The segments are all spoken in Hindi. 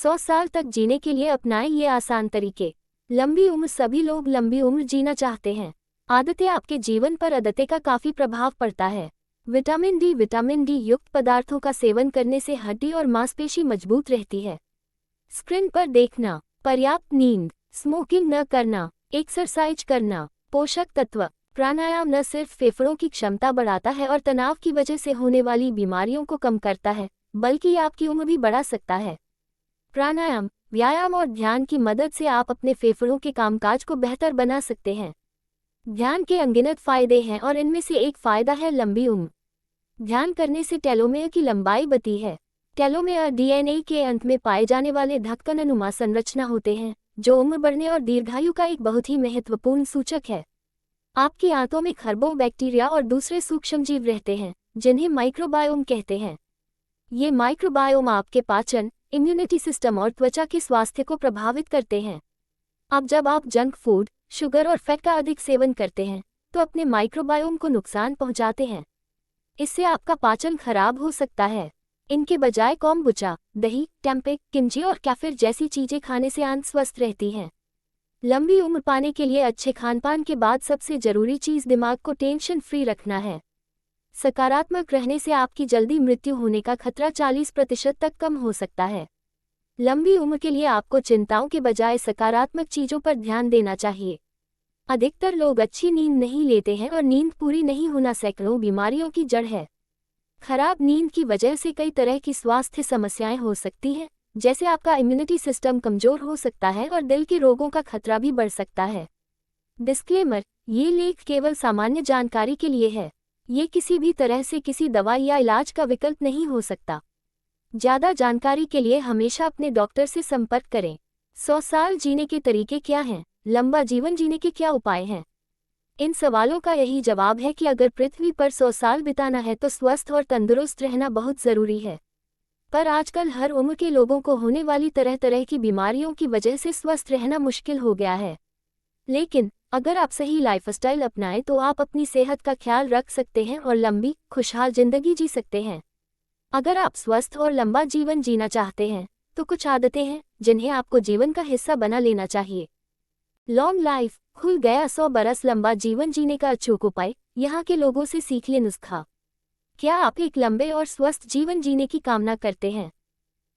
100 साल तक जीने के लिए अपनाएं ये आसान तरीके। लंबी उम्र। सभी लोग लंबी उम्र जीना चाहते हैं। आदतें। आपके जीवन पर आदतें का काफ़ी प्रभाव पड़ता है। विटामिन डी युक्त पदार्थों का सेवन करने से हड्डी और मांसपेशी मजबूत रहती है। स्क्रीन पर देखना। पर्याप्त नींद। स्मोकिंग न करना। एक्सरसाइज करना। पोषक तत्व। प्राणायाम न सिर्फ फेफड़ों की क्षमता बढ़ाता है और तनाव की वजह से होने वाली बीमारियों को कम करता है, बल्कि आपकी उम्र भी बढ़ा सकता है। प्राणायाम, व्यायाम और ध्यान की मदद से आप अपने फेफड़ों के कामकाज को बेहतर बना सकते हैं। ध्यान के अनगिनत फायदे हैं और इनमें से एक फायदा है लंबी उम्र। ध्यान करने से टेलोमेयर की लंबाई बढ़ती है। टेलोमेयर डीएनए के अंत में पाए जाने वाले ढक्कननुमा संरचना होते हैं, जो उम्र बढ़ने और दीर्घायु का एक बहुत ही महत्वपूर्ण सूचक है। आपकी आंतों में खरबों बैक्टीरिया और दूसरे सूक्ष्मजीव रहते हैं, जिन्हें माइक्रोबायोम कहते हैं। ये माइक्रोबायोम आपके पाचन, इम्यूनिटी सिस्टम और त्वचा के स्वास्थ्य को प्रभावित करते हैं। अब जब आप जंक फूड, शुगर और फैट का अधिक सेवन करते हैं, तो अपने माइक्रोबायोम को नुकसान पहुंचाते हैं। इससे आपका पाचन खराब हो सकता है। इनके बजाय कोम्बुचा, दही, टेम्पे, किमची और कैफिर जैसी चीजें खाने से आंत स्वस्थ रहती हैं। लंबी उम्र पाने के लिए अच्छे खानपान के बाद सबसे जरूरी चीज दिमाग को टेंशन फ्री रखना है। सकारात्मक रहने से आपकी जल्दी मृत्यु होने का खतरा 40% तक कम हो सकता है। लंबी उम्र के लिए आपको चिंताओं के बजाय सकारात्मक चीजों पर ध्यान देना चाहिए। अधिकतर लोग अच्छी नींद नहीं लेते हैं और नींद पूरी नहीं होना सैकड़ों बीमारियों की जड़ है। खराब नींद की वजह से कई तरह की स्वास्थ्य समस्याएं हो सकती हैं, जैसे आपका इम्यूनिटी सिस्टम कमजोर हो सकता है और दिल के रोगों का खतरा भी बढ़ सकता है। डिस्क्लेमर, ये लेख केवल सामान्य जानकारी के लिए है। ये किसी भी तरह से किसी दवाई या इलाज का विकल्प नहीं हो सकता। ज़्यादा जानकारी के लिए हमेशा अपने डॉक्टर से संपर्क करें। 100 साल जीने के तरीके क्या हैं? लंबा जीवन जीने के क्या उपाय हैं? इन सवालों का यही जवाब है कि अगर पृथ्वी पर 100 साल बिताना है तो स्वस्थ और तंदुरुस्त रहना बहुत ज़रूरी है। पर आजकल हर उम्र के लोगों को होने वाली तरह तरह की बीमारियों की वजह से स्वस्थ रहना मुश्किल हो गया है। लेकिन अगर आप सही लाइफस्टाइल अपनाएं तो आप अपनी सेहत का ख्याल रख सकते हैं और लंबी, खुशहाल जिंदगी जी सकते हैं। अगर आप स्वस्थ और लंबा जीवन जीना चाहते हैं, तो कुछ आदतें हैं जिन्हें आपको जीवन का हिस्सा बना लेना चाहिए। लॉन्ग लाइफ, खुल गया 100 बरस लंबा जीवन जीने का अचूक उपाय। यहाँ के लोगों से सीख ले नुस्खा। क्या आप एक लंबे और स्वस्थ जीवन जीने की कामना करते हैं?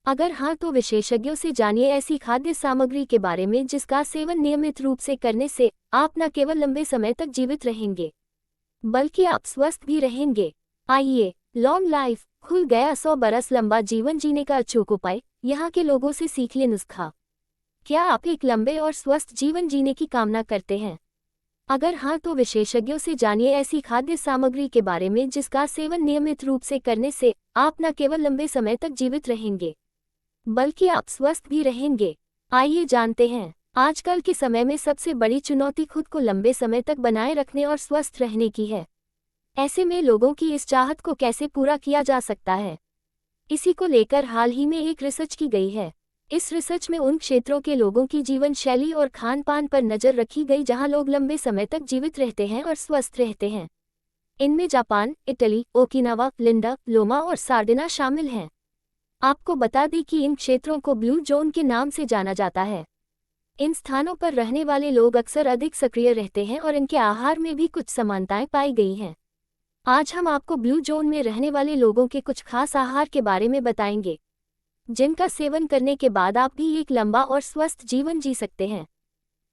अगर हाँ, तो विशेषज्ञों से जानिए ऐसी खाद्य सामग्री के बारे में जिसका सेवन नियमित रूप से करने से आप न केवल लंबे समय तक जीवित रहेंगे, बल्कि आप स्वस्थ भी रहेंगे। आइए, लॉन्ग लाइफ, खुल गया 100 बरस लंबा जीवन जीने का अचूक उपाय। यहाँ के लोगों से सीख ले नुस्खा। क्या आप एक लंबे और स्वस्थ जीवन जीने की कामना करते हैं? अगर हाँ, तो विशेषज्ञों से जानिए ऐसी खाद्य सामग्री के बारे में जिसका सेवन नियमित रूप से करने से आप न केवल लंबे समय तक जीवित रहेंगे, बल्कि आप स्वस्थ भी रहेंगे। आइए जानते हैं। आजकल के समय में सबसे बड़ी चुनौती खुद को लंबे समय तक बनाए रखने और स्वस्थ रहने की है। ऐसे में लोगों की इस चाहत को कैसे पूरा किया जा सकता है, इसी को लेकर हाल ही में एक रिसर्च की गई है। इस रिसर्च में उन क्षेत्रों के लोगों की जीवन शैली और खान पान पर नजर रखी गई जहां लोग लंबे समय तक जीवित रहते हैं और स्वस्थ रहते हैं। इनमें जापान, इटली, ओकिनावा, लिंडा, लोमा और सार्डिना शामिल हैं। आपको बता दें कि इन क्षेत्रों को ब्लू जोन के नाम से जाना जाता है। इन स्थानों पर रहने वाले लोग अक्सर अधिक सक्रिय रहते हैं और इनके आहार में भी कुछ समानताएं पाई गई हैं। आज हम आपको ब्लू जोन में रहने वाले लोगों के कुछ खास आहार के बारे में बताएंगे, जिनका सेवन करने के बाद आप भी एक लंबा और स्वस्थ जीवन जी सकते हैं।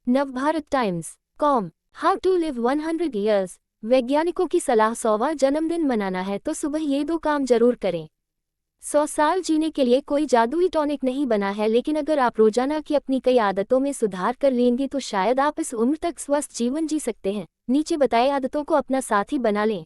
Navbharat times com, how to live 100 years. वैज्ञानिकों की सलाह 100वां जन्मदिन मनाना है तो सुबह ये 2 काम जरूर करें। 100 साल जीने के लिए कोई जादुई टॉनिक नहीं बना है, लेकिन अगर आप रोजाना की अपनी कई आदतों में सुधार कर लेंगे तो शायद आप इस उम्र तक स्वस्थ जीवन जी सकते हैं। नीचे बताए आदतों को अपना साथी बना लें।